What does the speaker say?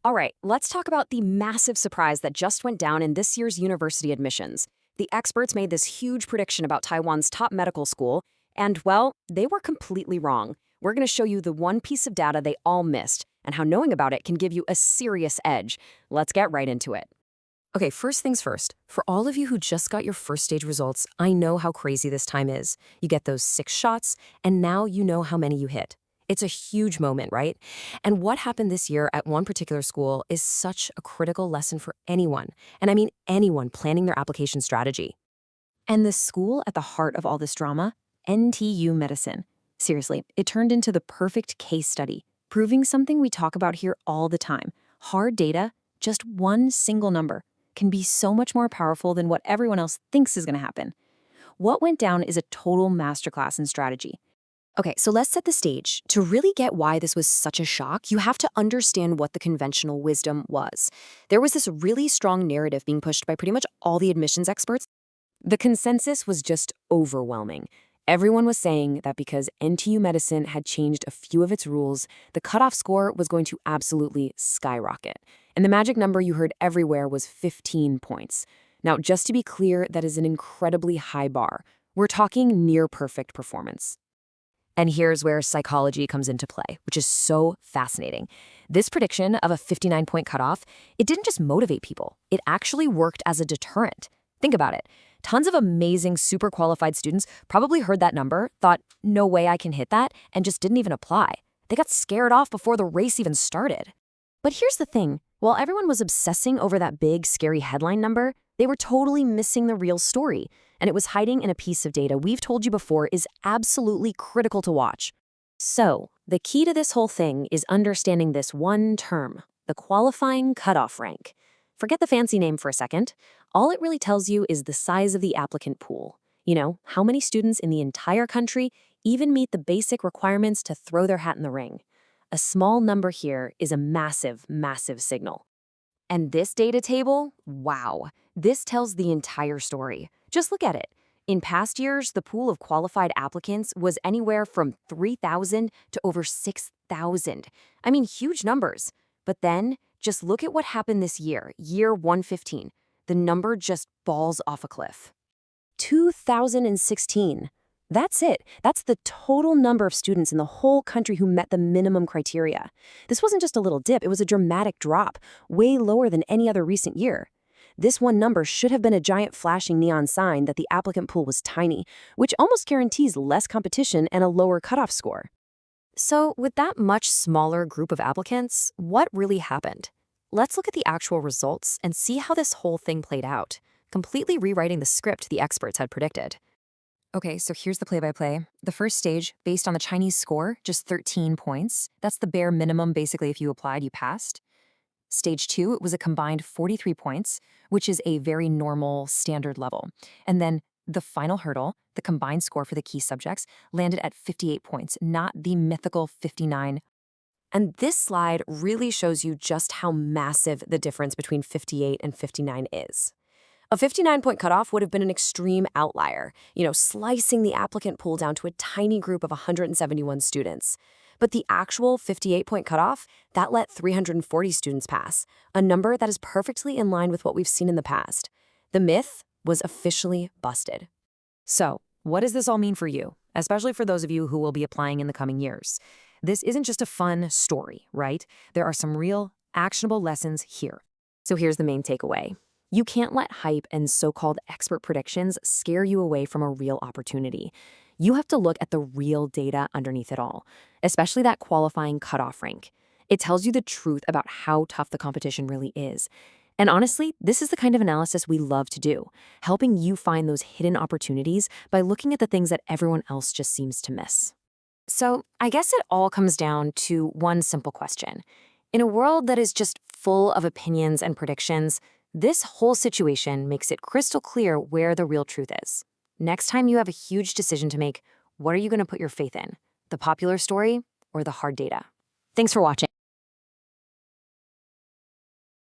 All right, let's talk about the massive surprise that just went down in this year's university admissions. The experts made this huge prediction about Taiwan's top medical school, and, well, they were completely wrong. We're going to show you the one piece of data they all missed, and how knowing about it can give you a serious edge. Let's get right into it. Okay, first things first. For all of you who just got your first stage results, I know how crazy this time is. You get those 6 shots, and now you know how many you hit. It's a huge moment, right? And what happened this year at one particular school is such a critical lesson for anyone, and I mean anyone planning their application strategy. And the school at the heart of all this drama? NTU Medicine. Seriously, it turned into the perfect case study, proving something we talk about here all the time. Hard data, just one single number, can be so much more powerful than what everyone else thinks is going to happen. What went down is a total masterclass in strategy. Okay, so let's set the stage. To really get why this was such a shock, you have to understand what the conventional wisdom was. There was this really strong narrative being pushed by pretty much all the admissions experts. The consensus was just overwhelming. Everyone was saying that because NTU Medicine had changed a few of its rules, the cutoff score was going to absolutely skyrocket. And the magic number you heard everywhere was 15 points. Now, just to be clear, that is an incredibly high bar. We're talking near-perfect performance. And here's where psychology comes into play, which is so fascinating. This prediction of a 59-point cutoff, it didn't just motivate people. It actually worked as a deterrent. Think about it. Tons of amazing, super qualified students probably heard that number, thought, no way I can hit that, and just didn't even apply. They got scared off before the race even started. But here's the thing. While everyone was obsessing over that big, scary headline number, they were totally missing the real story. And it was hiding in a piece of data we've told you before is absolutely critical to watch. So, the key to this whole thing is understanding this one term, the qualifying cutoff rank. Forget the fancy name for a second. All it really tells you is the size of the applicant pool. You know, how many students in the entire country even meet the basic requirements to throw their hat in the ring. A small number here is a massive, massive signal. And this data table, wow, this tells the entire story. Just look at it. In past years, the pool of qualified applicants was anywhere from 3,000 to over 6,000. I mean, huge numbers. But then, just look at what happened this year, year 115. The number just falls off a cliff. 2,016. That's it. That's the total number of students in the whole country who met the minimum criteria. This wasn't just a little dip, it was a dramatic drop, way lower than any other recent year. This one number should have been a giant flashing neon sign that the applicant pool was tiny, which almost guarantees less competition and a lower cutoff score. So, with that much smaller group of applicants, what really happened? Let's look at the actual results and see how this whole thing played out, completely rewriting the script the experts had predicted. Okay, so here's the play-by-play. The first stage, based on the Chinese score, just 13 points. That's the bare minimum, basically, if you applied, you passed. Stage 2, it was a combined 43 points, which is a very normal, standard level. And then the final hurdle, the combined score for the key subjects, landed at 58 points, not the mythical 59. And this slide really shows you just how massive the difference between 58 and 59 is. A 59-point cutoff would have been an extreme outlier, slicing the applicant pool down to a tiny group of 171 students. But the actual 58-point cutoff, that let 340 students pass, a number that is perfectly in line with what we've seen in the past. The myth was officially busted. So, what does this all mean for you, especially for those of you who will be applying in the coming years? This isn't just a fun story, right? There are some real, actionable lessons here. So here's the main takeaway. You can't let hype and so-called expert predictions scare you away from a real opportunity. You have to look at the real data underneath it all, especially that qualifying cutoff rank. It tells you the truth about how tough the competition really is. And honestly, this is the kind of analysis we love to do, helping you find those hidden opportunities by looking at the things that everyone else just seems to miss. So I guess it all comes down to one simple question. In a world that is just full of opinions and predictions, this whole situation makes it crystal clear where the real truth is. Next time you have a huge decision to make, what are you going to put your faith in? The popular story or the hard data? Thanks for watching.